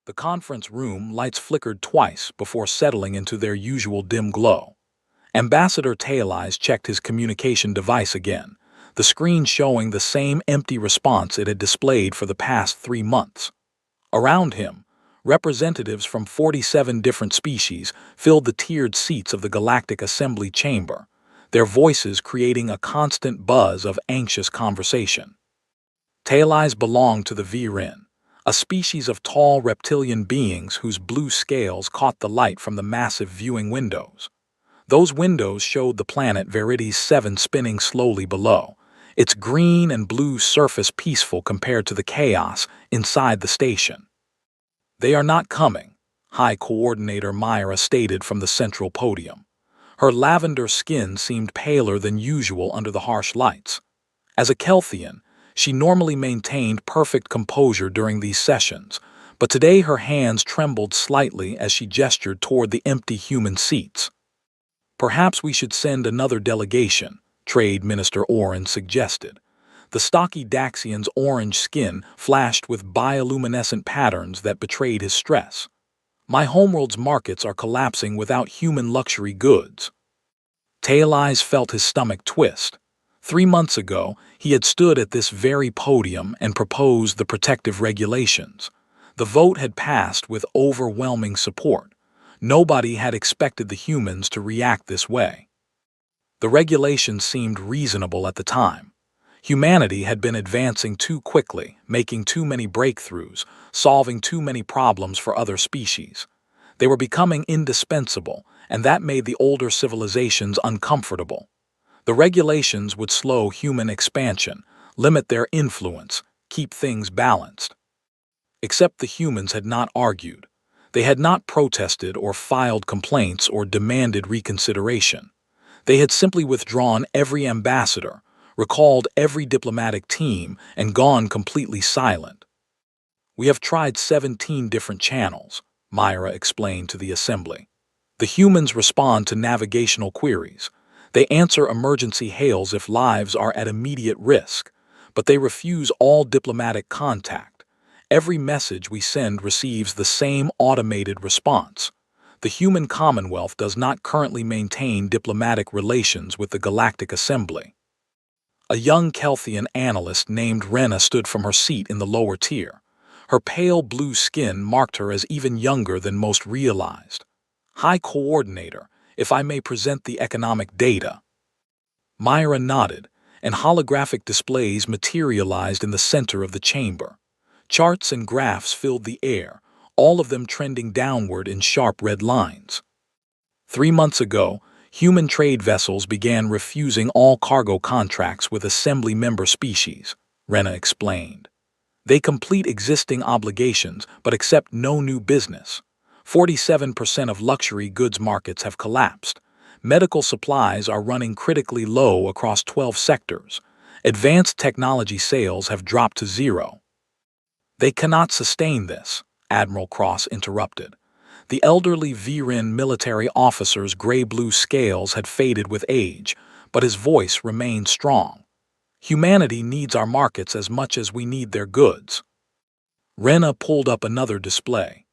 The conference room lights flickered twice before settling into their usual dim glow. Ambassador Taileyes checked his communication device again, the screen showing the same empty response it had displayed for the past 3 months. Around him, representatives from 47 different species filled the tiered seats of the Galactic Assembly chamber, their voices creating a constant buzz of anxious conversation. Taileyes belonged to the Viren, a species of tall reptilian beings whose blue scales caught the light from the massive viewing windows. Those windows showed the planet Veritas 7 spinning slowly below, its green and blue surface peaceful compared to the chaos inside the station. "They are not coming," High Coordinator Myra stated from the central podium. Her lavender skin seemed paler than usual under the harsh lights. As a Kelthian, she normally maintained perfect composure during these sessions, but today her hands trembled slightly as she gestured toward the empty human seats. "Perhaps we should send another delegation," Trade Minister Oren suggested. The stocky Daxian's orange skin flashed with bioluminescent patterns that betrayed his stress. "My homeworld's markets are collapsing without human luxury goods." Taileyes felt his stomach twist. 3 months ago, he had stood at this very podium and proposed the protective regulations. The vote had passed with overwhelming support. Nobody had expected the humans to react this way. The regulations seemed reasonable at the time. Humanity had been advancing too quickly, making too many breakthroughs, solving too many problems for other species. They were becoming indispensable, and that made the older civilizations uncomfortable. The regulations would slow human expansion, limit their influence, keep things balanced. Except the humans had not argued. They had not protested or filed complaints or demanded reconsideration. They had simply withdrawn every ambassador, recalled every diplomatic team, and gone completely silent. "We have tried 17 different channels," Myra explained to the assembly. "The humans respond to navigational queries. They answer emergency hails if lives are at immediate risk, but they refuse all diplomatic contact. Every message we send receives the same automated response. The human Commonwealth does not currently maintain diplomatic relations with the Galactic Assembly." A young Kelthian analyst named Rena stood from her seat in the lower tier. Her pale blue skin marked her as even younger than most realized. "High Coordinator, if I may present the economic data." Myra nodded, and holographic displays materialized in the center of the chamber. Charts and graphs filled the air, all of them trending downward in sharp red lines. 3 months ago, human trade vessels began refusing all cargo contracts with Assembly member species, Rena explained. They complete existing obligations but accept no new business. 47% of luxury goods markets have collapsed. Medical supplies are running critically low across 12 sectors. Advanced technology sales have dropped to zero. "They cannot sustain this," Admiral Cross interrupted. The elderly Viren military officer's gray-blue scales had faded with age, but his voice remained strong. "Humanity needs our markets as much as we need their goods." Rena pulled up another display.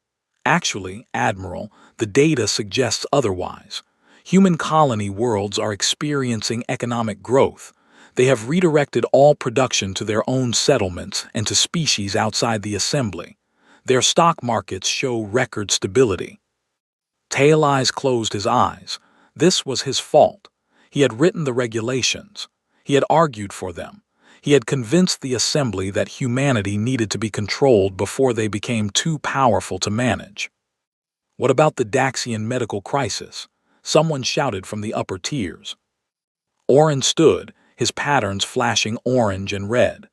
"Actually, Admiral, the data suggests otherwise. Human colony worlds are experiencing economic growth. They have redirected all production to their own settlements and to species outside the Assembly. Their stock markets show record stability." Taileyes closed his eyes. This was his fault. He had written the regulations. He had argued for them. He had convinced the Assembly that humanity needed to be controlled before they became too powerful to manage. "What about the Daxian medical crisis?" Someone shouted from the upper tiers. Oren stood, his patterns flashing orange and red.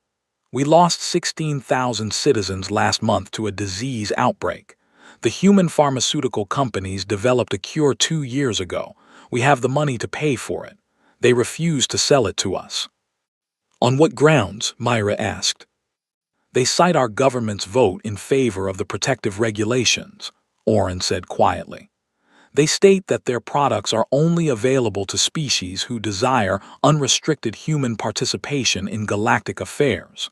"We lost 16,000 citizens last month to a disease outbreak. The human pharmaceutical companies developed a cure 2 years ago. We have the money to pay for it. They refuse to sell it to us." "On what grounds?" Myra asked. "They cite our government's vote in favor of the protective regulations," Oren said quietly. "They state that their products are only available to species who desire unrestricted human participation in galactic affairs."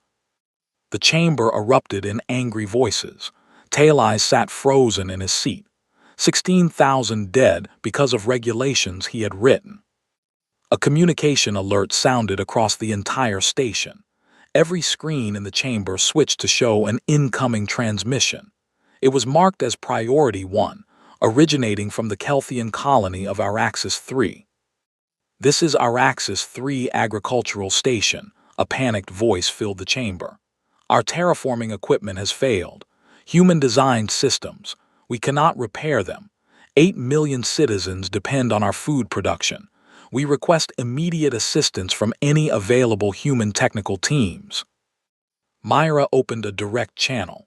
The chamber erupted in angry voices. Tail Eyes sat frozen in his seat. 16,000 dead because of regulations he had written. A communication alert sounded across the entire station. Every screen in the chamber switched to show an incoming transmission. It was marked as Priority 1, originating from the Kelthian colony of Araxis 3. "This is Araxis 3 Agricultural Station," a panicked voice filled the chamber. "Our terraforming equipment has failed. Human-designed systems. We cannot repair them. 8 million citizens depend on our food production. We request immediate assistance from any available human technical teams." Myra opened a direct channel.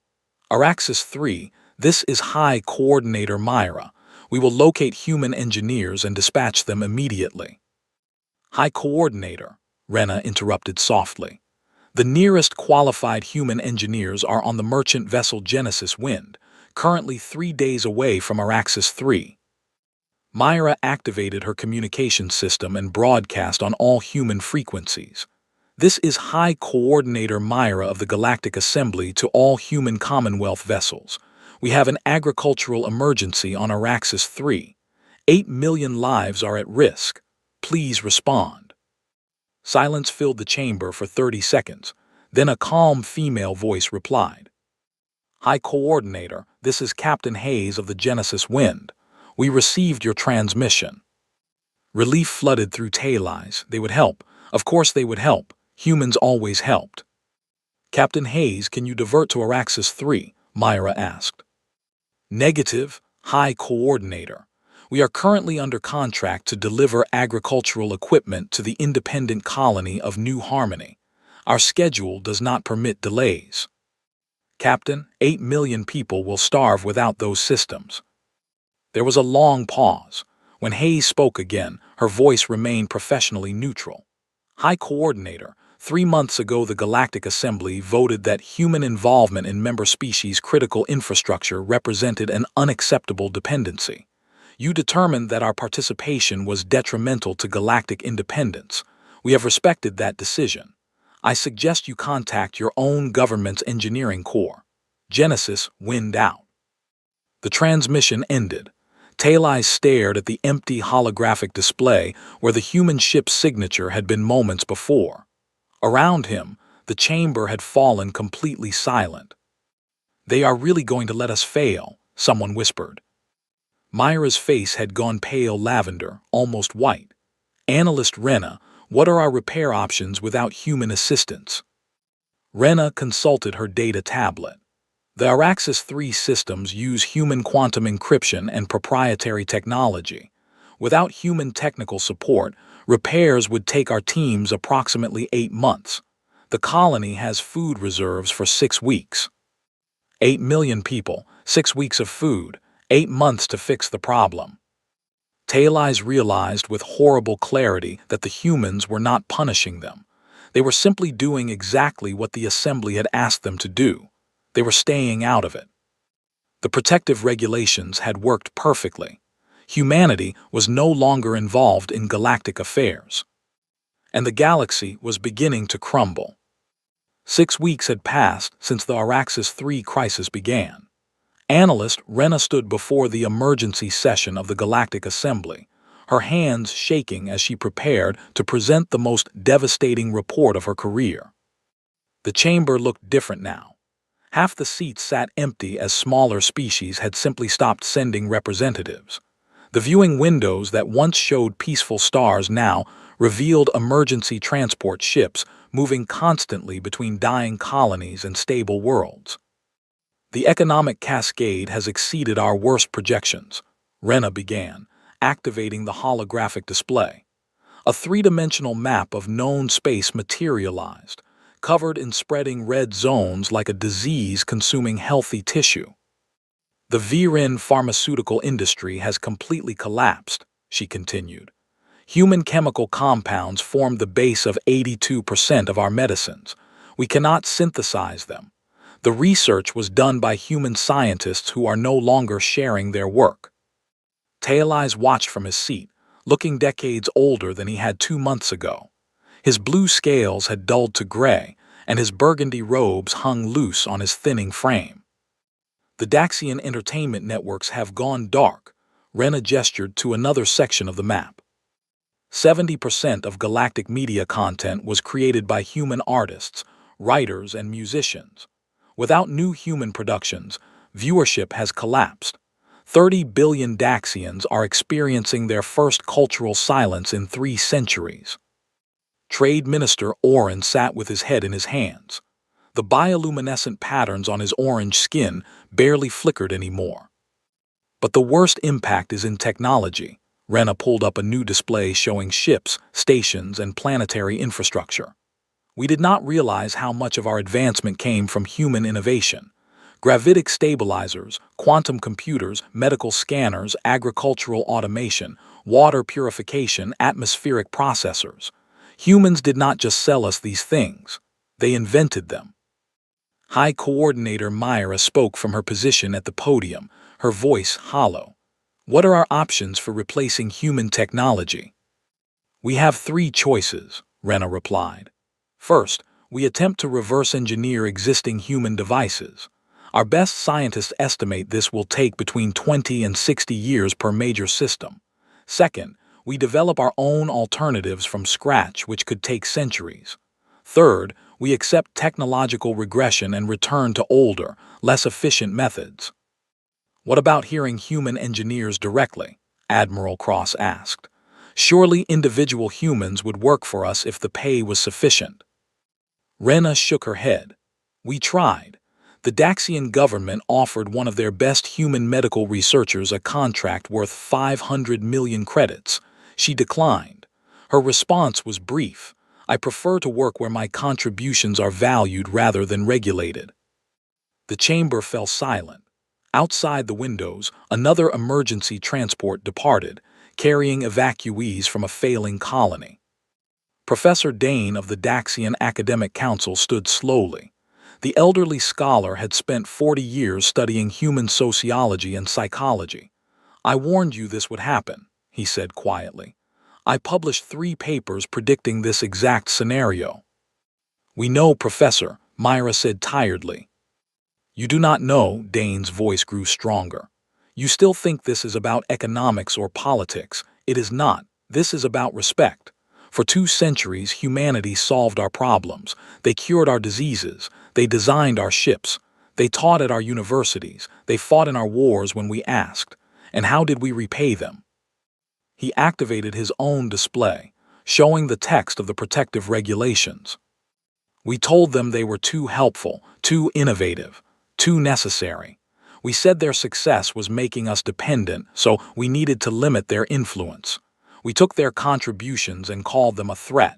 "Araxis 3, this is High Coordinator Myra. We will locate human engineers and dispatch them immediately." "High Coordinator," Rena interrupted softly. "The nearest qualified human engineers are on the merchant vessel Genesis Wind, currently 3 days away from Araxis 3. Myra activated her communication system and broadcast on all human frequencies. "This is High Coordinator Myra of the Galactic Assembly to all human Commonwealth vessels. We have an agricultural emergency on Araxis 3. 8 million lives are at risk. Please respond." Silence filled the chamber for 30 seconds. Then a calm female voice replied. "High Coordinator, this is Captain Hayes of the Genesis Wind. We received your transmission." Relief flooded through Tail Eyes. They would help. Of course they would help. Humans always helped. "Captain Hayes, can you divert to Araxis 3? Myra asked. "Negative, High Coordinator. We are currently under contract to deliver agricultural equipment to the independent colony of New Harmony. Our schedule does not permit delays." "Captain, 8 million people will starve without those systems." There was a long pause. When Hayes spoke again, her voice remained professionally neutral. "High Coordinator, 3 months ago the Galactic Assembly voted that human involvement in member species' critical infrastructure represented an unacceptable dependency. You determined that our participation was detrimental to galactic independence. We have respected that decision. I suggest you contact your own government's engineering corps. Genesis, Wind out." The transmission ended. Tail Eyes stared at the empty holographic display where the human ship's signature had been moments before. Around him, the chamber had fallen completely silent. "They are really going to let us fail," someone whispered. Myra's face had gone pale lavender, almost white. "Analyst Rena, what are our repair options without human assistance?" Rena consulted her data tablet. The Araxis 3 systems use human quantum encryption and proprietary technology. Without human technical support, repairs would take our teams approximately 8 months. The colony has food reserves for 6 weeks. 8 million people, 6 weeks of food, 8 months to fix the problem. Tail Eyes realized with horrible clarity that the humans were not punishing them. They were simply doing exactly what the Assembly had asked them to do. They were staying out of it. The protective regulations had worked perfectly. Humanity was no longer involved in galactic affairs. And the galaxy was beginning to crumble. 6 weeks had passed since the Araxis 3 crisis began. Analyst Rena stood before the emergency session of the Galactic Assembly, her hands shaking as she prepared to present the most devastating report of her career. The chamber looked different now. Half the seats sat empty as smaller species had simply stopped sending representatives. The viewing windows that once showed peaceful stars now revealed emergency transport ships moving constantly between dying colonies and stable worlds. "The economic cascade has exceeded our worst projections," Rena began, activating the holographic display. A three-dimensional map of known space materialized, covered in spreading red zones like a disease consuming healthy tissue. "The Viren pharmaceutical industry has completely collapsed," she continued. "Human chemical compounds form the base of 82% of our medicines. We cannot synthesize them. The research was done by human scientists who are no longer sharing their work." Tail Eyes watched from his seat, looking decades older than he had 2 months ago. His blue scales had dulled to gray, and his burgundy robes hung loose on his thinning frame. The Daxian entertainment networks have gone dark. Rena gestured to another section of the map. 70% of galactic media content was created by human artists, writers, and musicians. Without new human productions, viewership has collapsed. 30 billion Daxians are experiencing their first cultural silence in 3 centuries. Trade Minister Oren sat with his head in his hands. The bioluminescent patterns on his orange skin barely flickered anymore. But the worst impact is in technology. Rena pulled up a new display showing ships, stations, and planetary infrastructure. We did not realize how much of our advancement came from human innovation. Gravitic stabilizers, quantum computers, medical scanners, agricultural automation, water purification, atmospheric processors. Humans did not just sell us these things. They invented them. High Coordinator Myra spoke from her position at the podium, her voice hollow. What are our options for replacing human technology? We have 3 choices, Rena replied. First, we attempt to reverse engineer existing human devices. Our best scientists estimate this will take between 20 and 60 years per major system. Second, we develop our own alternatives from scratch, which could take centuries. Third, we accept technological regression and return to older, less efficient methods. What about hearing human engineers directly? Admiral Cross asked. Surely individual humans would work for us if the pay was sufficient. Rena shook her head. We tried. The Daxian government offered one of their best human medical researchers a contract worth 500 million credits. She declined. Her response was brief. I prefer to work where my contributions are valued rather than regulated. The chamber fell silent. Outside the windows, another emergency transport departed, carrying evacuees from a failing colony. Professor Dane of the Daxian Academic Council stood slowly. The elderly scholar had spent 40 years studying human sociology and psychology. I warned you this would happen, he said quietly. I published 3 papers predicting this exact scenario. We know, Professor, Myra said tiredly. You do not know, Dane's voice grew stronger. You still think this is about economics or politics. It is not. This is about respect. For 2 centuries, humanity solved our problems. They cured our diseases. They designed our ships. They taught at our universities. They fought in our wars when we asked. And how did we repay them? He activated his own display, showing the text of the protective regulations. We told them they were too helpful, too innovative, too necessary. We said their success was making us dependent, so we needed to limit their influence. We took their contributions and called them a threat.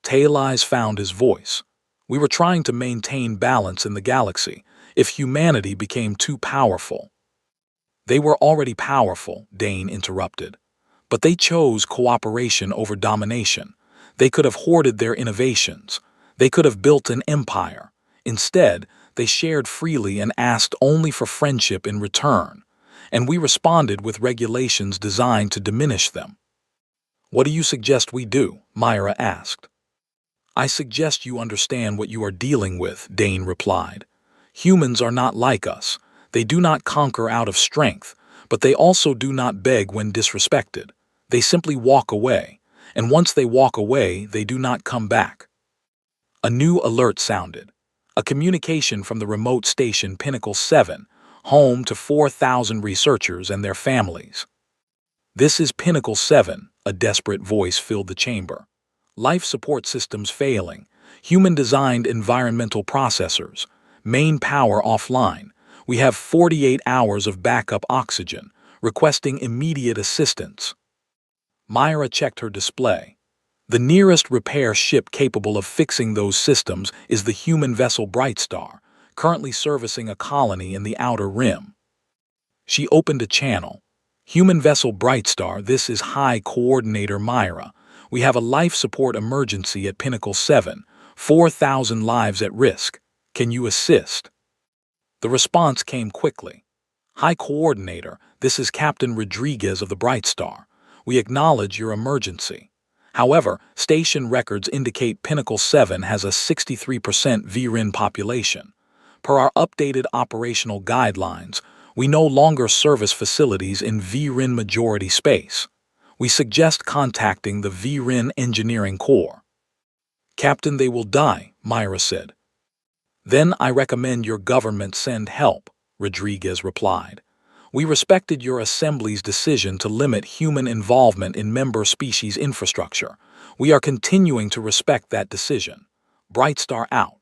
Taeli's found his voice. We were trying to maintain balance in the galaxy if humanity became too powerful. They were already powerful, Dane interrupted. But they chose cooperation over domination. They could have hoarded their innovations. They could have built an empire. Instead, they shared freely and asked only for friendship in return. And we responded with regulations designed to diminish them. What do you suggest we do? Myra asked. I suggest you understand what you are dealing with, Dane replied. Humans are not like us. They do not conquer out of strength, but they also do not beg when disrespected. They simply walk away, and once they walk away, they do not come back. A new alert sounded. A communication from the remote station Pinnacle 7, home to 4,000 researchers and their families. This is Pinnacle 7, a desperate voice filled the chamber. Life support systems failing, human-designed environmental processors, main power offline. We have 48 hours of backup oxygen, requesting immediate assistance. Myra checked her display. The nearest repair ship capable of fixing those systems is the human vessel Brightstar, currently servicing a colony in the Outer Rim. She opened a channel. Human vessel Brightstar, this is High Coordinator Myra. We have a life support emergency at Pinnacle 7, 4,000 lives at risk. Can you assist? The response came quickly. High Coordinator, this is Captain Rodriguez of the Brightstar. We acknowledge your emergency. However, station records indicate Pinnacle 7 has a 63% VRIN population. Per our updated operational guidelines, we no longer service facilities in VRIN majority space. We suggest contacting the VRIN Engineering Corps. Captain, they will die, Myra said. Then I recommend your government send help, Rodriguez replied. We respected your assembly's decision to limit human involvement in member species infrastructure. We are continuing to respect that decision. Brightstar out.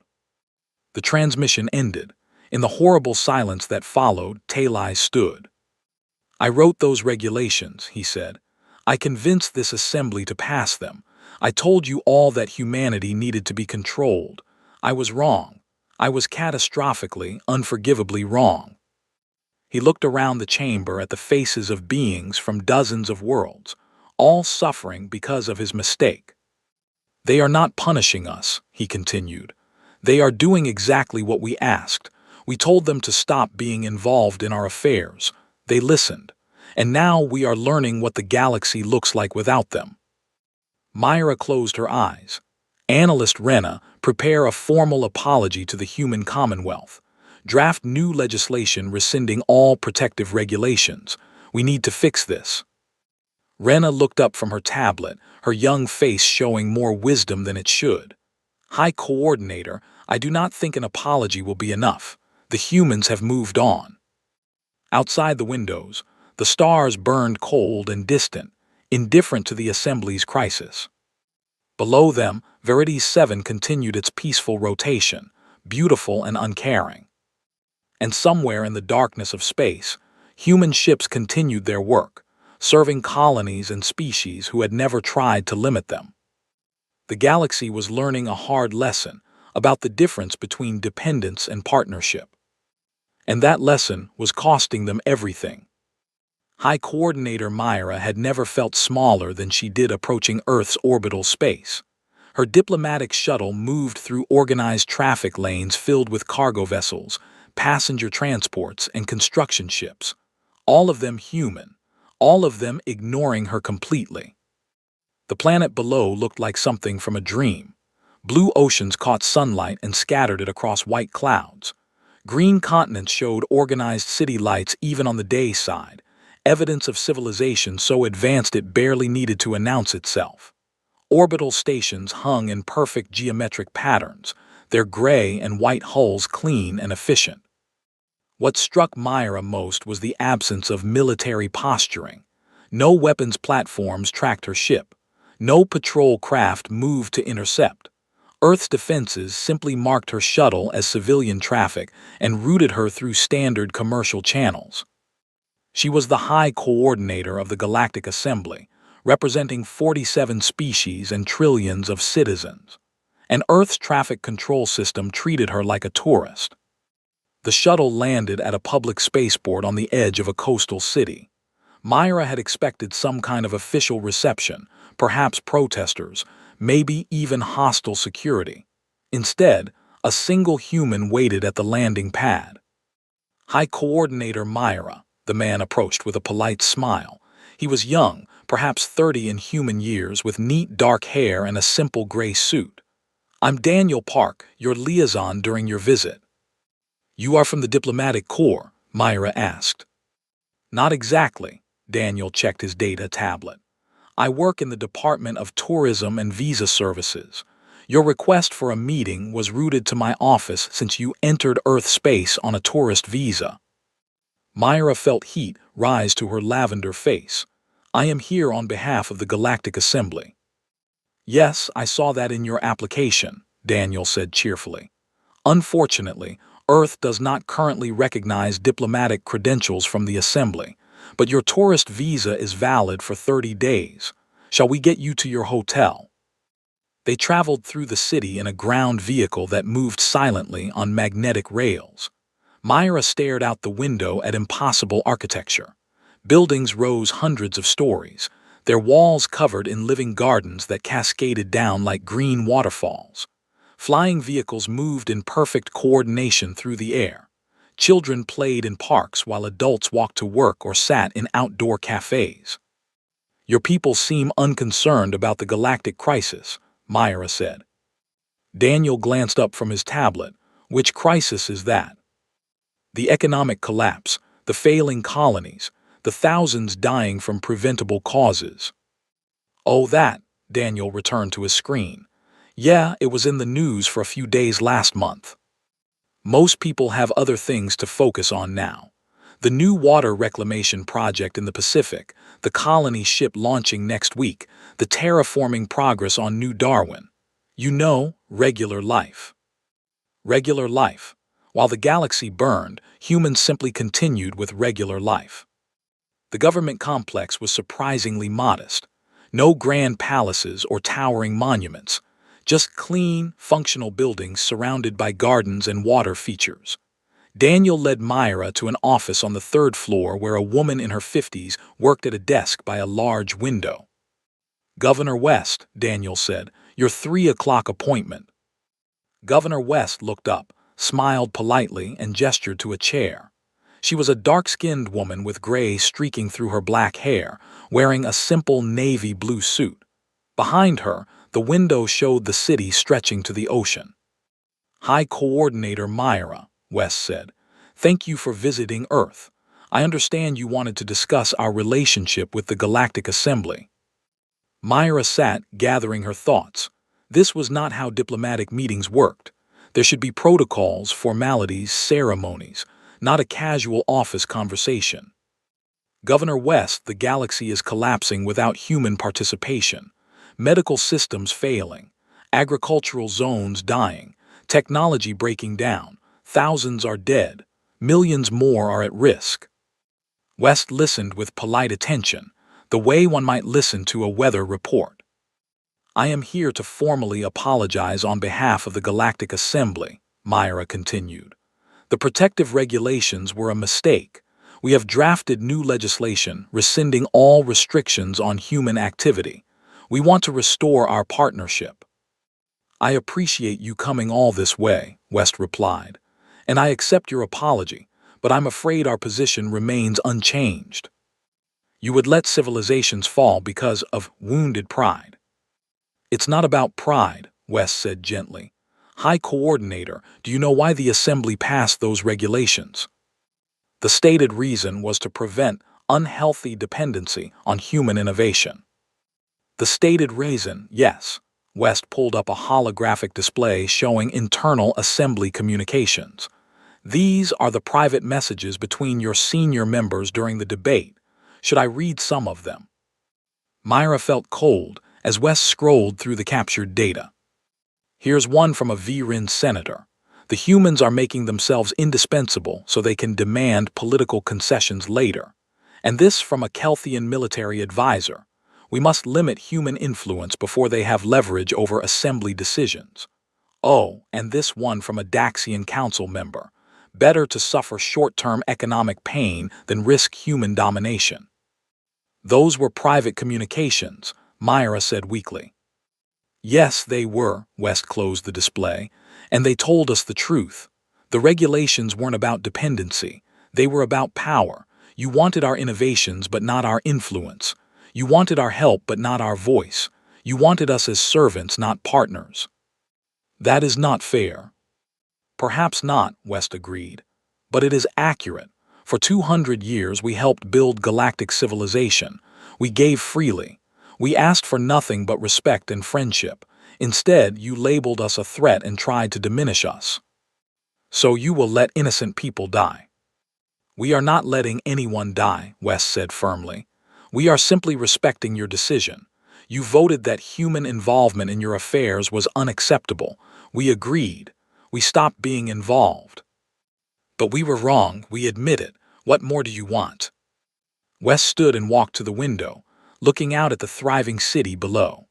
The transmission ended. In the horrible silence that followed, Talai stood. I wrote those regulations, he said. I convinced this assembly to pass them. I told you all that humanity needed to be controlled. I was wrong. I was catastrophically, unforgivably wrong. He looked around the chamber at the faces of beings from dozens of worlds, all suffering because of his mistake. They are not punishing us, he continued. They are doing exactly what we asked. We told them to stop being involved in our affairs. They listened. And now we are learning what the galaxy looks like without them. Myra closed her eyes. Analyst Rena, prepare a formal apology to the human commonwealth. Draft new legislation rescinding all protective regulations. We need to fix this. Rena looked up from her tablet, her young face showing more wisdom than it should. High Coordinator, I do not think an apology will be enough. The humans have moved on. Outside the windows, the stars burned cold and distant, indifferent to the Assembly's crisis. Below them, Veritas 7 continued its peaceful rotation, beautiful and uncaring. And somewhere in the darkness of space, human ships continued their work, serving colonies and species who had never tried to limit them. The galaxy was learning a hard lesson about the difference between dependence and partnership. And that lesson was costing them everything. High Coordinator Myra had never felt smaller than she did approaching Earth's orbital space. Her diplomatic shuttle moved through organized traffic lanes filled with cargo vessels, passenger transports, and construction ships, all of them human, all of them ignoring her completely. The planet below looked like something from a dream. Blue oceans caught sunlight and scattered it across white clouds. Green continents showed organized city lights even on the day side, evidence of civilization so advanced it barely needed to announce itself. Orbital stations hung in perfect geometric patterns, their gray and white hulls clean and efficient. What struck Myra most was the absence of military posturing. No weapons platforms tracked her ship. No patrol craft moved to intercept. Earth's defenses simply marked her shuttle as civilian traffic and routed her through standard commercial channels. She was the High Coordinator of the Galactic Assembly, representing 47 species and trillions of citizens. And Earth's traffic control system treated her like a tourist. The shuttle landed at a public spaceport on the edge of a coastal city. Myra had expected some kind of official reception, perhaps protesters, maybe even hostile security. Instead, a single human waited at the landing pad. High Coordinator Myra, the man approached with a polite smile. He was young, perhaps 30 in human years, with neat dark hair and a simple gray suit. I'm Daniel Park, your liaison during your visit. You are from the Diplomatic Corps? Myra asked. Not exactly. Daniel checked his data tablet. I work in the Department of Tourism and Visa Services. Your request for a meeting was routed to my office since you entered Earth space on a tourist visa. Myra felt heat rise to her lavender face. I am here on behalf of the Galactic Assembly. Yes, I saw that in your application, Daniel said cheerfully. Unfortunately, Earth does not currently recognize diplomatic credentials from the Assembly, but your tourist visa is valid for 30 days. Shall we get you to your hotel? They traveled through the city in a ground vehicle that moved silently on magnetic rails. Myra stared out the window at impossible architecture. Buildings rose hundreds of stories, their walls covered in living gardens that cascaded down like green waterfalls. Flying vehicles moved in perfect coordination through the air. Children played in parks while adults walked to work or sat in outdoor cafes. Your people seem unconcerned about the galactic crisis, Myra said. Daniel glanced up from his tablet. Which crisis is that? The economic collapse, the failing colonies, the thousands dying from preventable causes. Oh, that, Daniel returned to his screen. Yeah, it was in the news for a few days last month. Most people have other things to focus on now. The new water reclamation project in the Pacific, the colony ship launching next week, the terraforming progress on New Darwin. You know, regular life. Regular life. While the galaxy burned, humans simply continued with regular life. The government complex was surprisingly modest. No grand palaces or towering monuments, just clean, functional buildings surrounded by gardens and water features. Daniel led Myra to an office on the third floor where a woman in her 50s worked at a desk by a large window. "Governor West," Daniel said, "your 3 o'clock appointment." Governor West looked up, smiled politely, and gestured to a chair. She was a dark-skinned woman with gray streaking through her black hair, wearing a simple navy blue suit. Behind her, the window showed the city stretching to the ocean. "High Coordinator Myra," West said, "thank you for visiting Earth. I understand you wanted to discuss our relationship with the Galactic Assembly." Myra sat, gathering her thoughts. This was not how diplomatic meetings worked. There should be protocols, formalities, ceremonies, not a casual office conversation. "Governor West, the galaxy is collapsing without human participation. Medical systems failing, agricultural zones dying, technology breaking down, thousands are dead, millions more are at risk." West listened with polite attention, the way one might listen to a weather report. "I am here to formally apologize on behalf of the Galactic Assembly," Myra continued. "The protective regulations were a mistake. We have drafted new legislation rescinding all restrictions on human activity. We want to restore our partnership." "I appreciate you coming all this way," West replied, "and I accept your apology, but I'm afraid our position remains unchanged. You would let civilizations fall because of wounded pride." "It's not about pride," West said gently. "High Coordinator, do you know why the Assembly passed those regulations?" The stated reason was to prevent unhealthy dependency on human innovation. The stated reason, yes. West pulled up a holographic display showing internal Assembly communications. "These are the private messages between your senior members during the debate. Should I read some of them?" Myra felt cold as West scrolled through the captured data. "Here's one from a VRIN senator. The humans are making themselves indispensable so they can demand political concessions later. And this from a Kelthian military advisor. We must limit human influence before they have leverage over Assembly decisions." Oh, and this one from a Daxian council member. "Better to suffer short-term economic pain than risk human domination." "Those were private communications," Myra said weakly. "Yes, they were," West closed the display, "and they told us the truth. The regulations weren't about dependency. They were about power. You wanted our innovations but not our influence. You wanted our help but not our voice. You wanted us as servants, not partners." "That is not fair." "Perhaps not," West agreed. "But it is accurate. For 200 years we helped build galactic civilization. We gave freely. We asked for nothing but respect and friendship. Instead, you labeled us a threat and tried to diminish us. So you will let innocent people die." "We are not letting anyone die," West said firmly. "We are simply respecting your decision. You voted that human involvement in your affairs was unacceptable. We agreed. We stopped being involved. But we were wrong, we admit it. What more do you want?" West stood and walked to the window, looking out at the thriving city below.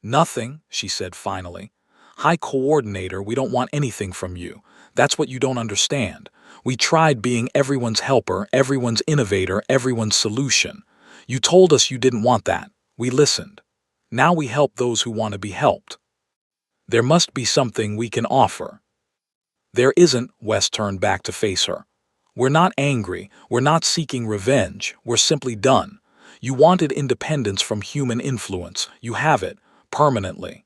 "Nothing," she said finally. "High Coordinator, we don't want anything from you. That's what you don't understand. We tried being everyone's helper, everyone's innovator, everyone's solution. You told us you didn't want that. We listened. Now we help those who want to be helped. There must be something we can offer." "There isn't," West turned back to face her. "We're not angry, we're not seeking revenge, we're simply done. You wanted independence from human influence. You have it, permanently."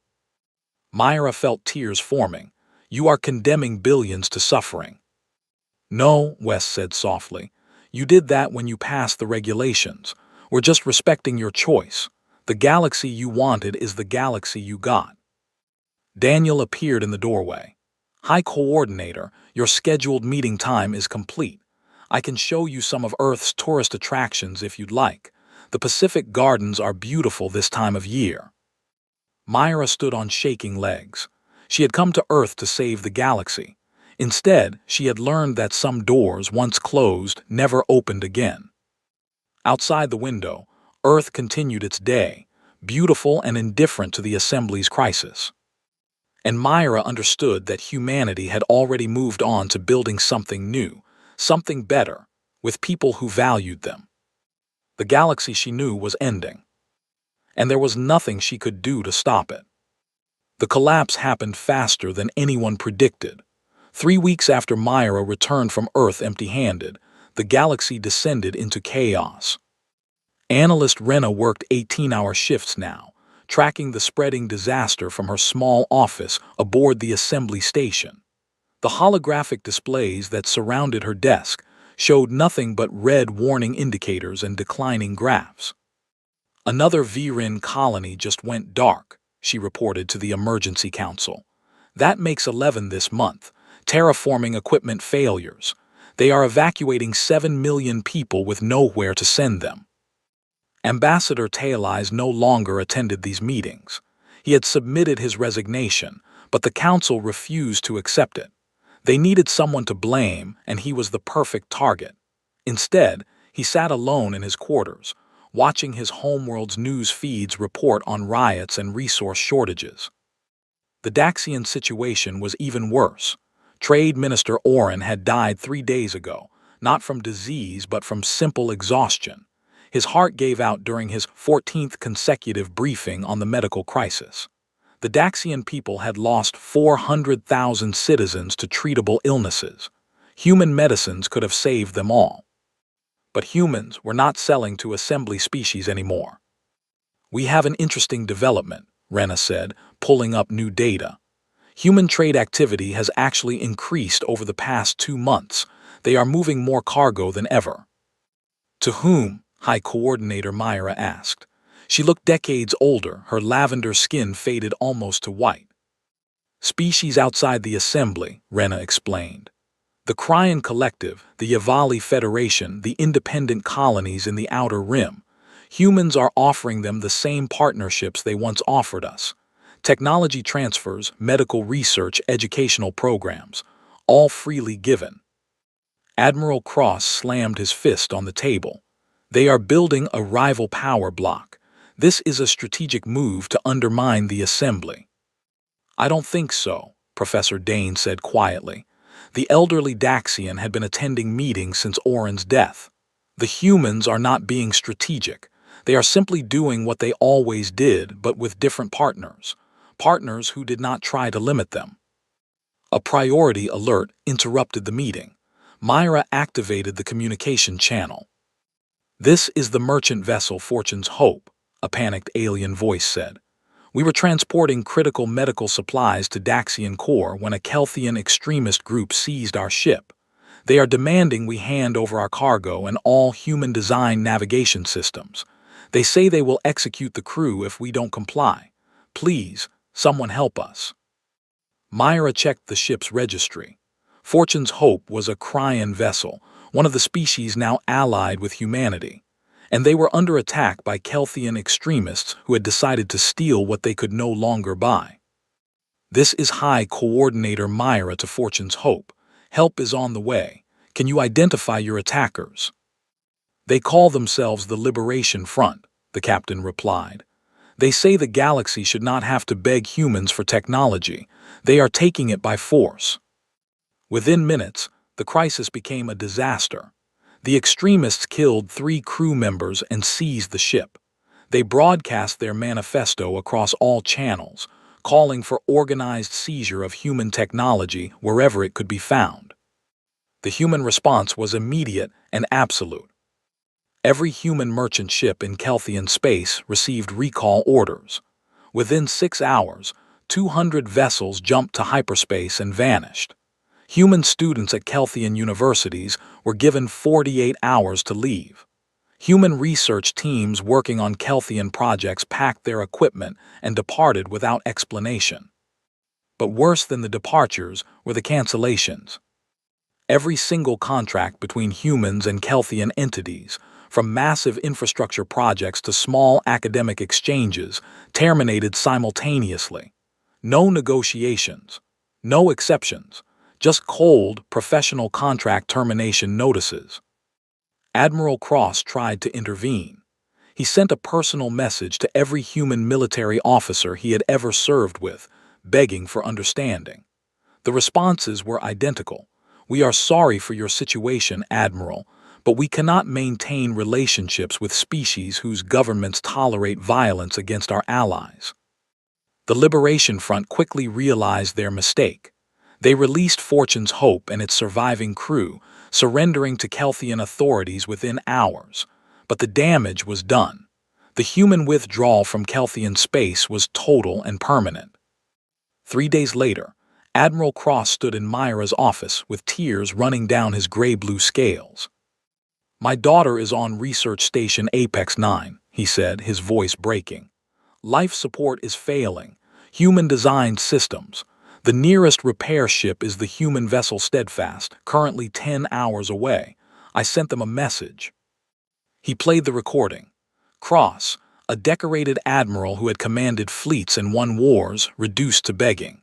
Myra felt tears forming. You are condemning billions to suffering. No, West said softly. You did that when you passed the regulations. We're just respecting your choice. The galaxy you wanted is the galaxy you got. Daniel appeared in the doorway. High Coordinator, your scheduled meeting time is complete. I can show you some of Earth's tourist attractions if you'd like. The Pacific Gardens are beautiful this time of year. Myra stood on shaking legs. She had come to Earth to save the galaxy. Instead, she had learned that some doors, once closed, never opened again. Outside the window, Earth continued its day, beautiful and indifferent to the Assembly's crisis. And Myra understood that humanity had already moved on to building something new, something better, with people who valued them. The galaxy she knew was ending, and there was nothing she could do to stop it. The collapse happened faster than anyone predicted. 3 weeks after Myra returned from Earth empty-handed, the galaxy descended into chaos. Analyst Rena worked 18-hour shifts now, tracking the spreading disaster from her small office aboard the assembly station. The holographic displays that surrounded her desk showed nothing but red warning indicators and declining graphs. Another VRIN colony just went dark, she reported to the Emergency Council. That makes 11 this month. Terraforming equipment failures. They are evacuating 7 million people with nowhere to send them. Ambassador Taylor no longer attended these meetings. He had submitted his resignation, but the council refused to accept it. They needed someone to blame, and he was the perfect target. Instead, he sat alone in his quarters, watching his homeworld's news feeds report on riots and resource shortages. The Daxian situation was even worse. Trade Minister Oren had died 3 days ago, not from disease but from simple exhaustion. His heart gave out during his 14th consecutive briefing on the medical crisis. The Daxian people had lost 400,000 citizens to treatable illnesses. Human medicines could have saved them all. But humans were not selling to assembly species anymore. We have an interesting development, Rena said, pulling up new data. Human trade activity has actually increased over the past 2 months. They are moving more cargo than ever. To whom? High Coordinator Myra asked. She looked decades older, her lavender skin faded almost to white. Species outside the assembly, Rena explained. The Cryan Collective, the Yavali Federation, the independent colonies in the Outer Rim. Humans are offering them the same partnerships they once offered us. Technology transfers, medical research, educational programs, all freely given. Admiral Cross slammed his fist on the table. They are building a rival power block. This is a strategic move to undermine the assembly. I don't think so, Professor Dane said quietly. The elderly Daxian had been attending meetings since Oren's death. The humans are not being strategic. They are simply doing what they always did, but with different partners. Partners who did not try to limit them. A priority alert interrupted the meeting. Myra activated the communication channel. This is the merchant vessel Fortune's Hope, a panicked alien voice said. We were transporting critical medical supplies to Daxian Core when a Kelthian extremist group seized our ship. They are demanding we hand over our cargo and all human-designed navigation systems. They say they will execute the crew if we don't comply. Please, someone help us. Myra checked the ship's registry. Fortune's Hope was a Cryan vessel, one of the species now allied with humanity, and they were under attack by Kelthian extremists who had decided to steal what they could no longer buy. This is High Coordinator Myra to Fortune's Hope. Help is on the way. Can you identify your attackers? They call themselves the Liberation Front, the captain replied. They say the galaxy should not have to beg humans for technology. They are taking it by force. Within minutes, the crisis became a disaster. The extremists killed 3 crew members and seized the ship. They broadcast their manifesto across all channels, calling for organized seizure of human technology wherever it could be found. The human response was immediate and absolute. Every human merchant ship in Kelthian space received recall orders. Within 6 hours, 200 vessels jumped to hyperspace and vanished. Human students at Kelthian universities were given 48 hours to leave. Human research teams working on Kelthian projects packed their equipment and departed without explanation. But worse than the departures were the cancellations. Every single contract between humans and Kelthian entities, from massive infrastructure projects to small academic exchanges, terminated simultaneously. No negotiations, no exceptions, just cold, professional contract termination notices. Admiral Cross tried to intervene. He sent a personal message to every human military officer he had ever served with, begging for understanding. The responses were identical. "We are sorry for your situation, Admiral, but we cannot maintain relationships with species whose governments tolerate violence against our allies." The Liberation Front quickly realized their mistake. They released Fortune's Hope and its surviving crew, surrendering to Kelthian authorities within hours. But the damage was done. The human withdrawal from Kelthian space was total and permanent. 3 days later, Admiral Cross stood in Myra's office with tears running down his gray-blue scales. "My daughter is on Research Station Apex 9, he said, his voice breaking. "Life support is failing. Human-designed systems. The nearest repair ship is the human vessel Steadfast, currently 10 hours away. I sent them a message." He played the recording. Cross, a decorated admiral who had commanded fleets and won wars, reduced to begging.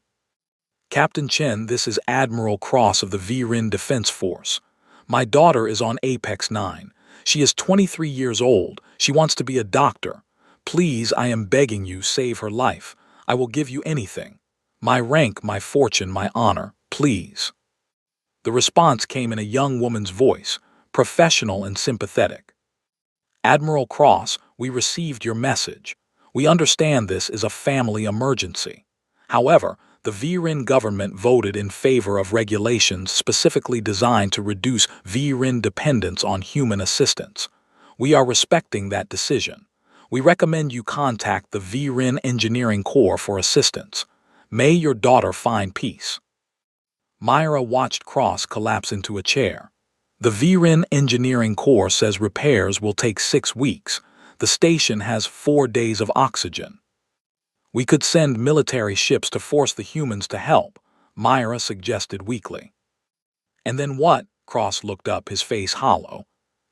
"Captain Chen, this is Admiral Cross of the Viren Defense Force. My daughter is on Apex 9. She is 23 years old. She wants to be a doctor. Please, I am begging you, save her life. I will give you anything. My rank, my fortune, my honor. Please." The response came in a young woman's voice, professional and sympathetic. "Admiral Cross, we received your message. We understand this is a family emergency. However, the Viren government voted in favor of regulations specifically designed to reduce Viren dependence on human assistance. We are respecting that decision. We recommend you contact the Viren Engineering Corps for assistance. May your daughter find peace." Myra watched Cross collapse into a chair. "The Viren Engineering Corps says repairs will take 6 weeks. The station has 4 days of oxygen. We could send military ships to force the humans to help," Myra suggested weakly. "And then what?" Cross looked up, his face hollow.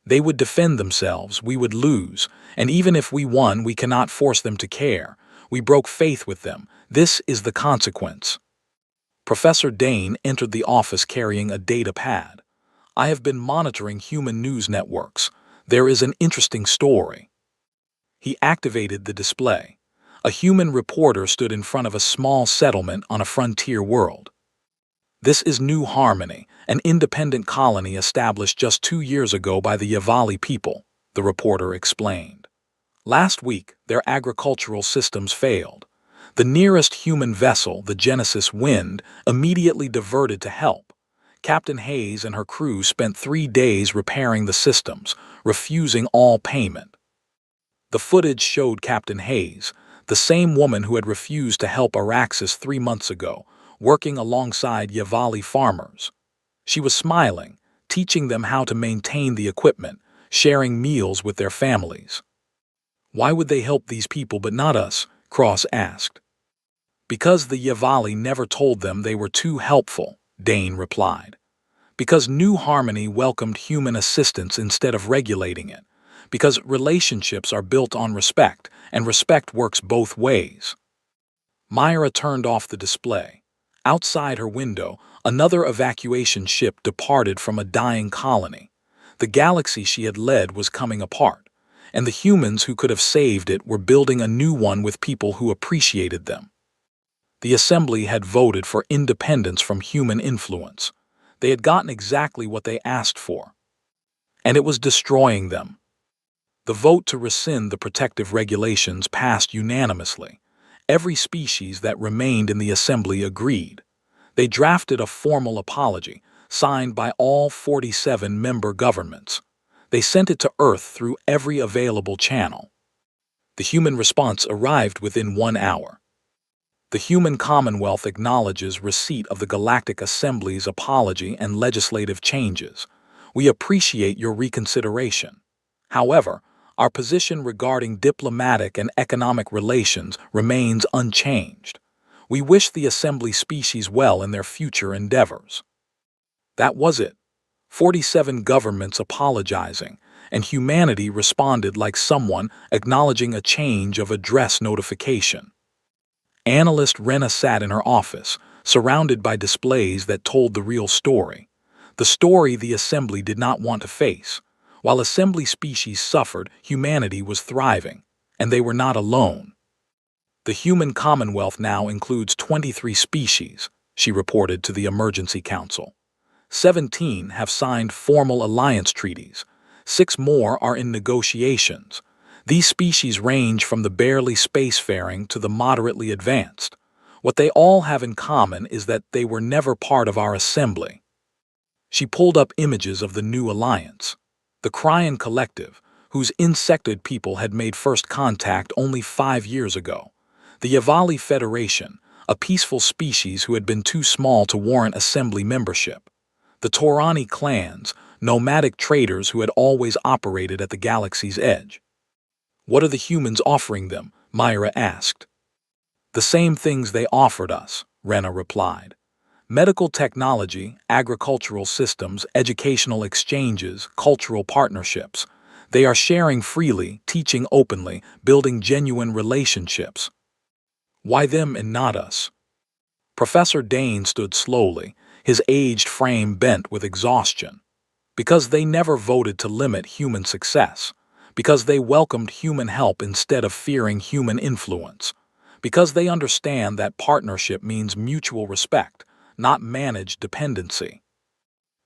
"They would defend themselves, we would lose, and even if we won, we cannot force them to care. We broke faith with them. This is the consequence." Professor Dane entered the office carrying a data pad. "I have been monitoring human news networks. There is an interesting story." He activated the display. A human reporter stood in front of a small settlement on a frontier world. "This is New Harmony, an independent colony established just 2 years ago by the Yavali people," the reporter explained. "Last week, their agricultural systems failed. The nearest human vessel, the Genesis Wind, immediately diverted to help. Captain Hayes and her crew spent 3 days repairing the systems, refusing all payment." The footage showed Captain Hayes, the same woman who had refused to help Araxis 3 months ago, working alongside Yavali farmers. She was smiling, teaching them how to maintain the equipment, sharing meals with their families. "Why would they help these people but not us?" Cross asked. "Because the Yavali never told them they were too helpful," Dane replied. "Because New Harmony welcomed human assistance instead of regulating it. Because relationships are built on respect, and respect works both ways." Myra turned off the display. Outside her window, another evacuation ship departed from a dying colony. The galaxy she had led was coming apart, and the humans who could have saved it were building a new one with people who appreciated them. The Assembly had voted for independence from human influence. They had gotten exactly what they asked for, and it was destroying them. The vote to rescind the protective regulations passed unanimously. Every species that remained in the Assembly agreed. They drafted a formal apology, signed by all 47 member governments. They sent it to Earth through every available channel. The human response arrived within 1 hour. The human commonwealth acknowledges receipt of the Galactic Assembly's apology and legislative changes. We appreciate your reconsideration. However, our position regarding diplomatic and economic relations remains unchanged. We wish the Assembly species well in their future endeavors. That was it. 47 governments apologizing, and humanity responded like someone acknowledging a change of address notification. Analyst Rena sat in her office, surrounded by displays that told the real story. The story the Assembly did not want to face. While Assembly species suffered, humanity was thriving, and they were not alone. The human commonwealth now includes 23 species, she reported to the Emergency Council. 17 have signed formal alliance treaties. 6 more are in negotiations. These species range from the barely spacefaring to the moderately advanced. What they all have in common is that they were never part of our assembly. She pulled up images of the new alliance. The Cryan Collective, whose insected people had made first contact only 5 years ago. The Yavali Federation, a peaceful species who had been too small to warrant assembly membership. The Torani clans, nomadic traders who had always operated at the galaxy's edge. What are the humans offering them? Myra asked. The same things they offered us, Rena replied. Medical technology, agricultural systems, educational exchanges, cultural partnerships. They are sharing freely, teaching openly, building genuine relationships. Why them and not us? Professor Dane stood slowly, his aged frame bent with exhaustion. Because they never voted to limit human success. Because they welcomed human help instead of fearing human influence. Because they understand that partnership means mutual respect, not managed dependency.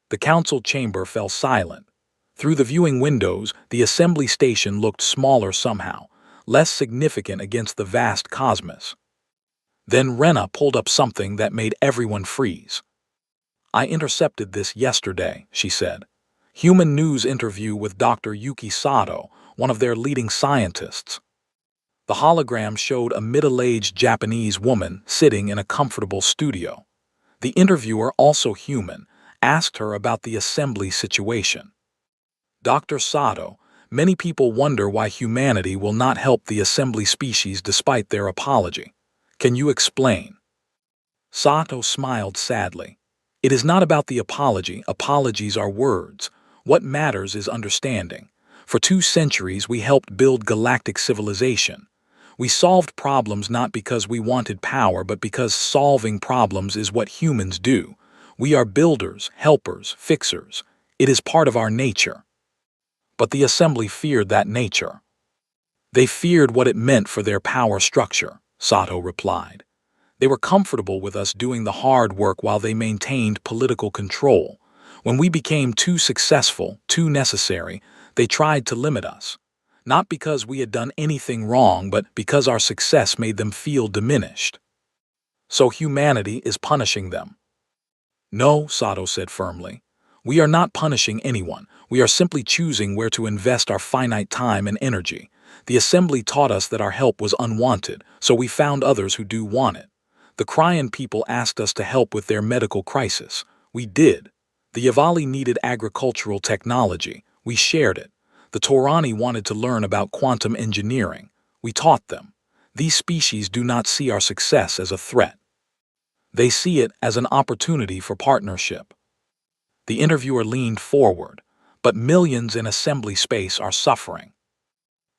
The council chamber fell silent. Through the viewing windows, the assembly station looked smaller somehow, less significant against the vast cosmos. Then Rena pulled up something that made everyone freeze. I intercepted this yesterday, she said. Human News interview with Dr. Yuki Sato, one of their leading scientists. The hologram showed a middle-aged Japanese woman sitting in a comfortable studio. The interviewer, also human, asked her about the assembly situation. Dr. Sato, many people wonder why humanity will not help the assembly species despite their apology. Can you explain? Sato smiled sadly. It is not about the apology. Apologies are words. What matters is understanding. For 2 centuries, we helped build galactic civilization. We solved problems not because we wanted power, but because solving problems is what humans do. We are builders, helpers, fixers. It is part of our nature. But the assembly feared that nature. They feared what it meant for their power structure, Sato replied. They were comfortable with us doing the hard work while they maintained political control. When we became too successful, too necessary, they tried to limit us. Not because we had done anything wrong, but because our success made them feel diminished. So humanity is punishing them. No, Sato said firmly. We are not punishing anyone. We are simply choosing where to invest our finite time and energy. The assembly taught us that our help was unwanted, so we found others who do want it. The Cryan people asked us to help with their medical crisis. We did. The Yavali needed agricultural technology. We shared it. The Torani wanted to learn about quantum engineering. We taught them. These species do not see our success as a threat. They see it as an opportunity for partnership. The interviewer leaned forward, but millions in assembly space are suffering.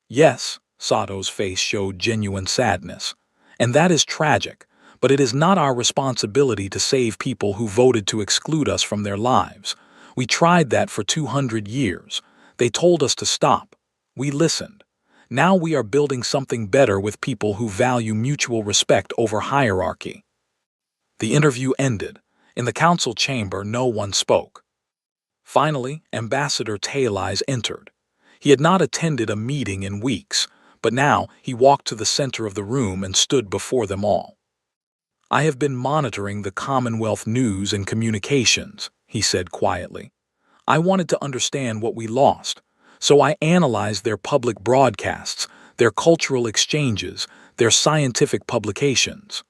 Yes, Sato's face showed genuine sadness. And that is tragic, but it is not our responsibility to save people who voted to exclude us from their lives. We tried that for 200 years. They told us to stop. We listened. Now we are building something better with people who value mutual respect over hierarchy. The interview ended. In the council chamber, no one spoke. Finally, Ambassador Taylise entered. He had not attended a meeting in weeks, but now he walked to the center of the room and stood before them all. I have been monitoring the Commonwealth news and communications, he said quietly. I wanted to understand what we lost, so I analyzed their public broadcasts, their cultural exchanges, their scientific publications.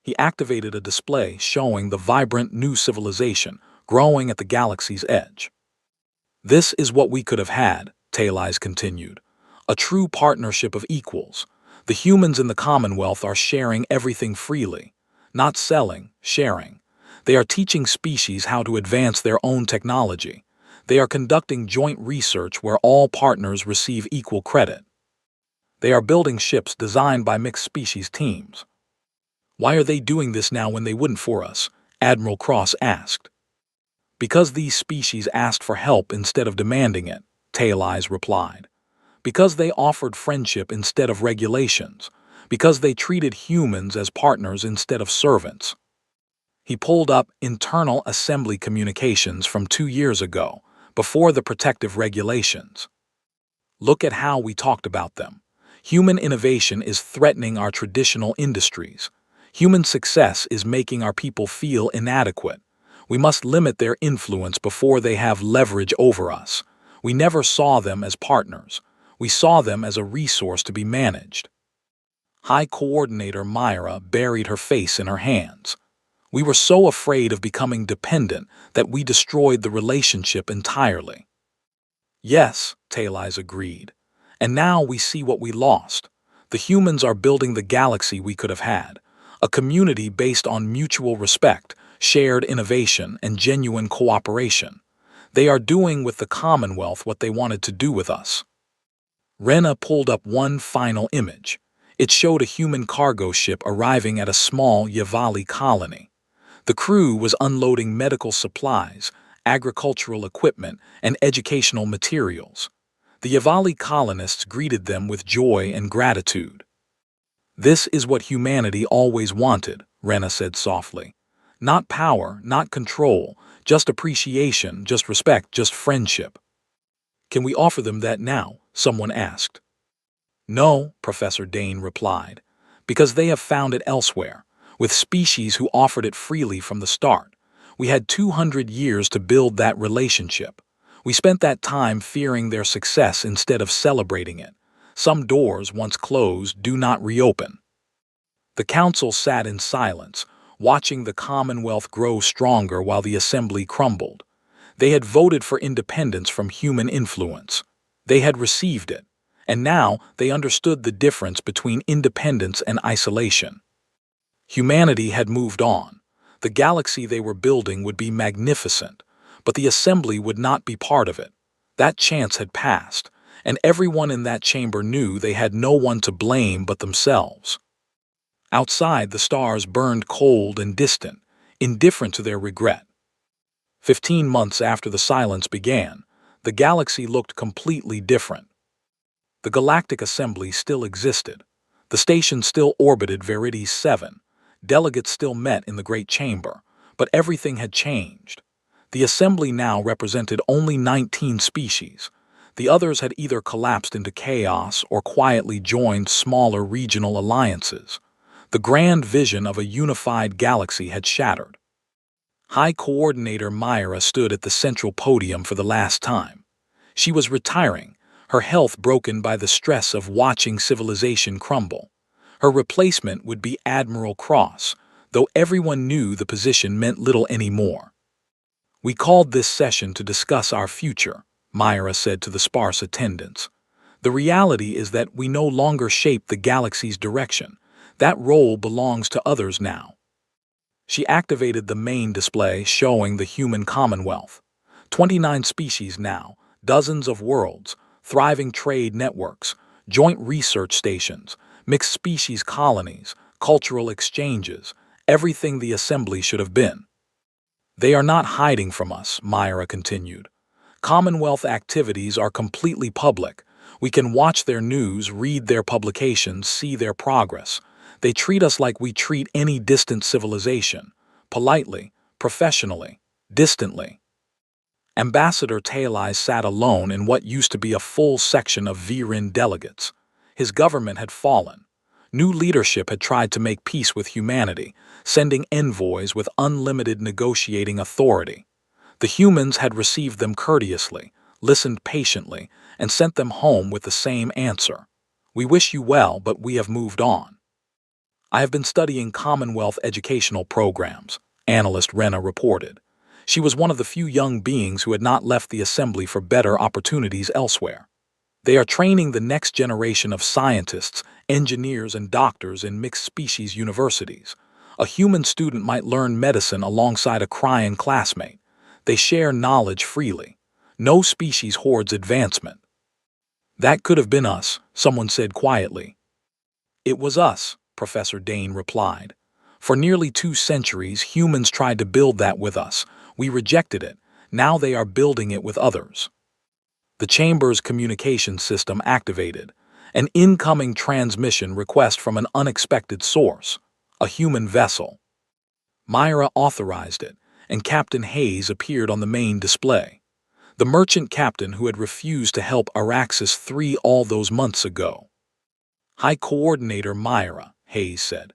He activated a display showing the vibrant new civilization growing at the galaxy's edge. This is what we could have had, Taileyes continued. A true partnership of equals. The humans in the Commonwealth are sharing everything freely. Not selling, sharing. They are teaching species how to advance their own technology. They are conducting joint research where all partners receive equal credit. They are building ships designed by mixed species teams. Why are they doing this now when they wouldn't for us? Admiral Cross asked. Because these species asked for help instead of demanding it, Taileyes replied. Because they offered friendship instead of regulations. Because they treated humans as partners instead of servants. He pulled up internal assembly communications from 2 years ago, before the protective regulations. Look at how we talked about them. Human innovation is threatening our traditional industries. Human success is making our people feel inadequate. We must limit their influence before they have leverage over us. We never saw them as partners. We saw them as a resource to be managed. High Coordinator Myra buried her face in her hands. We were so afraid of becoming dependent that we destroyed the relationship entirely. Yes, Taileyes agreed. And now we see what we lost. The humans are building the galaxy we could have had. A community based on mutual respect, shared innovation, and genuine cooperation. They are doing with the Commonwealth what they wanted to do with us. Rena pulled up one final image. It showed a human cargo ship arriving at a small Yavali colony. The crew was unloading medical supplies, agricultural equipment, and educational materials. The Yavali colonists greeted them with joy and gratitude. This is what humanity always wanted, Rena said softly. Not power, not control, just appreciation, just respect, just friendship. Can we offer them that now? Someone asked. No, Professor Dane replied, because they have found it elsewhere, with species who offered it freely from the start. We had 200 years to build that relationship. We spent that time fearing their success instead of celebrating it. Some doors, once closed, do not reopen. The council sat in silence, watching the Commonwealth grow stronger while the assembly crumbled. They had voted for independence from human influence. They had received it, and now they understood the difference between independence and isolation. Humanity had moved on. The galaxy they were building would be magnificent, but the assembly would not be part of it. That chance had passed, and everyone in that chamber knew they had no one to blame but themselves. Outside, the stars burned cold and distant, indifferent to their regret. 15 months after the silence began, the galaxy looked completely different. The Galactic Assembly still existed. The station still orbited Veritas 7. Delegates still met in the Great Chamber, but everything had changed. The Assembly now represented only 19 species. The others had either collapsed into chaos or quietly joined smaller regional alliances. The grand vision of a unified galaxy had shattered. High Coordinator Myra stood at the central podium for the last time. She was retiring, her health broken by the stress of watching civilization crumble. Her replacement would be Admiral Cross, though everyone knew the position meant little anymore. We called this session to discuss our future, Myra said to the sparse attendants. The reality is that we no longer shape the galaxy's direction. That role belongs to others now. She activated the main display showing the human commonwealth. 29 species now, dozens of worlds, thriving trade networks, joint research stations, mixed species colonies, cultural exchanges, everything the assembly should have been. They are not hiding from us, Myra continued. Commonwealth activities are completely public. We can watch their news, read their publications, see their progress. They treat us like we treat any distant civilization, politely, professionally, distantly. Ambassador Taileyes sat alone in what used to be a full section of Virin delegates. His government had fallen. New leadership had tried to make peace with humanity, sending envoys with unlimited negotiating authority. The humans had received them courteously, listened patiently, and sent them home with the same answer. We wish you well, but we have moved on. I have been studying Commonwealth educational programs, analyst Rena reported. She was one of the few young beings who had not left the assembly for better opportunities elsewhere. They are training the next generation of scientists, engineers, and doctors in mixed species universities. A human student might learn medicine alongside a crying classmate. They share knowledge freely. No species hoards advancement. That could have been us, someone said quietly. It was us, Professor Dane replied. For nearly 2 centuries, humans tried to build that with us. We rejected it. Now they are building it with others. The chamber's communication system activated. An incoming transmission request from an unexpected source, a human vessel. Myra authorized it, and Captain Hayes appeared on the main display. The merchant captain who had refused to help Araxis 3 all those months ago. High Coordinator Myra, Hayes said.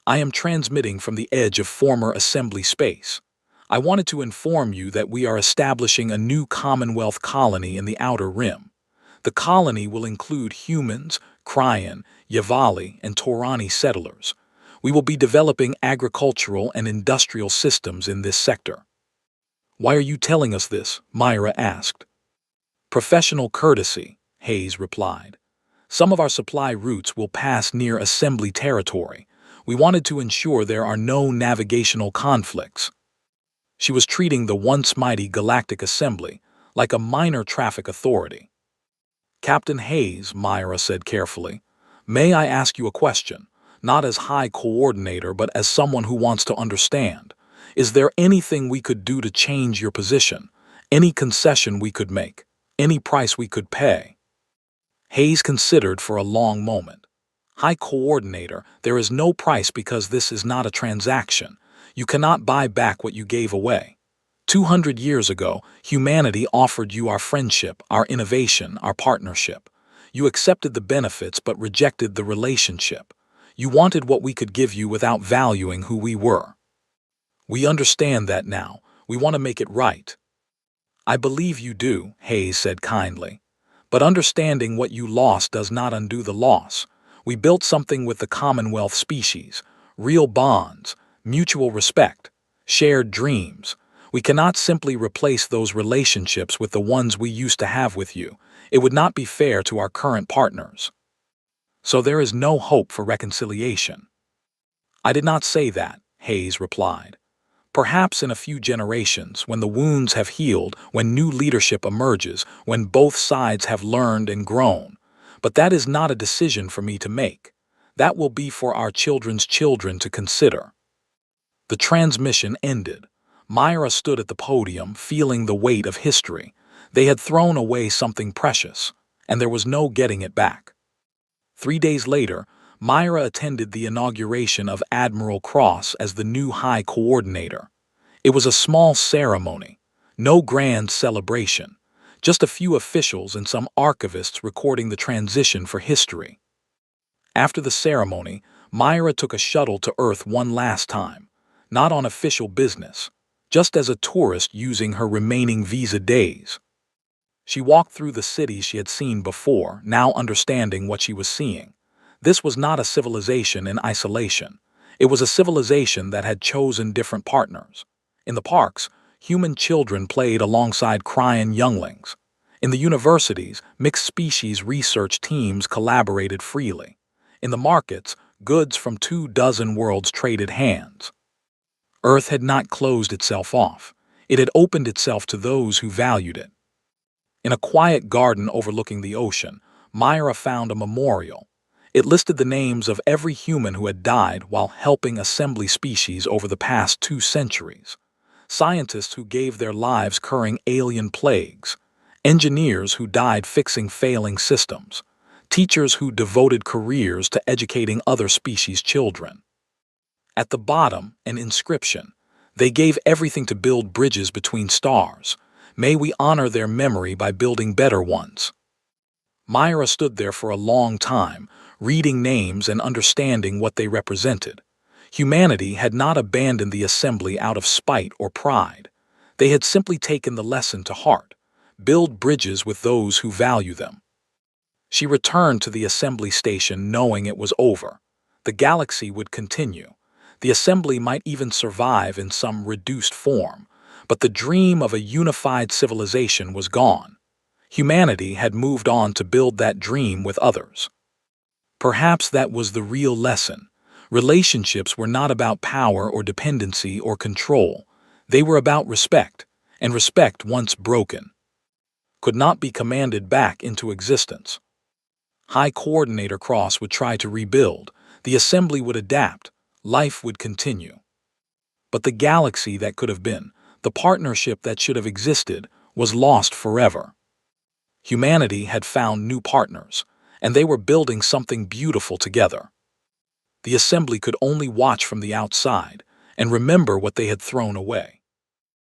I am transmitting from the edge of former assembly space. I wanted to inform you that we are establishing a new Commonwealth colony in the Outer Rim. The colony will include humans, Cryan, Yavali, and Torani settlers. We will be developing agricultural and industrial systems in this sector. Why are you telling us this? Myra asked. Professional courtesy, Hayes replied. Some of our supply routes will pass near assembly territory. We wanted to ensure there are no navigational conflicts. She was treating the once mighty Galactic Assembly like a minor traffic authority. Captain Hayes, Myra said carefully, may I ask you a question, not as High Coordinator but as someone who wants to understand. Is there anything we could do to change your position? Any concession we could make? Any price we could pay? Hayes considered for a long moment. High Coordinator, there is no price because this is not a transaction. You cannot buy back what you gave away. 200 years ago, humanity offered you our friendship, our innovation, our partnership. You accepted the benefits but rejected the relationship. You wanted what we could give you without valuing who we were. We understand that now. We want to make it right. I believe you do, Hayes said kindly. But understanding what you lost does not undo the loss. We built something with the Commonwealth species, real bonds, mutual respect, shared dreams. We cannot simply replace those relationships with the ones we used to have with you. It would not be fair to our current partners. So there is no hope for reconciliation. I did not say that, Hayes replied. Perhaps in a few generations, when the wounds have healed, when new leadership emerges, when both sides have learned and grown. But that is not a decision for me to make. That will be for our children's children to consider. The transmission ended. Myra stood at the podium, feeling the weight of history. They had thrown away something precious, and there was no getting it back. 3 days later, Myra attended the inauguration of Admiral Cross as the new High Coordinator. It was a small ceremony, no grand celebration, just a few officials and some archivists recording the transition for history. After the ceremony, Myra took a shuttle to Earth one last time, not on official business, just as a tourist using her remaining visa days. She walked through the cities she had seen before, now understanding what she was seeing. This was not a civilization in isolation. It was a civilization that had chosen different partners. In the parks, human children played alongside Cryan younglings. In the universities, mixed species research teams collaborated freely. In the markets, goods from 24 worlds traded hands. Earth had not closed itself off. It had opened itself to those who valued it. In a quiet garden overlooking the ocean, Myra found a memorial. It listed the names of every human who had died while helping assembly species over the past 2 centuries. Scientists who gave their lives curing alien plagues. Engineers who died fixing failing systems. Teachers who devoted careers to educating other species' children. At the bottom, an inscription. They gave everything to build bridges between stars. May we honor their memory by building better ones. Myra stood there for a long time, reading names and understanding what they represented. Humanity had not abandoned the assembly out of spite or pride. They had simply taken the lesson to heart. Build bridges with those who value them. She returned to the assembly station knowing it was over. The galaxy would continue. The assembly might even survive in some reduced form, but the dream of a unified civilization was gone. Humanity had moved on to build that dream with others. Perhaps that was the real lesson. Relationships were not about power or dependency or control. They were about respect, and respect, once broken, could not be commanded back into existence. High Coordinator Cross would try to rebuild, the assembly would adapt, life would continue. But the galaxy that could have been, the partnership that should have existed, was lost forever. Humanity had found new partners, and they were building something beautiful together. The assembly could only watch from the outside and remember what they had thrown away.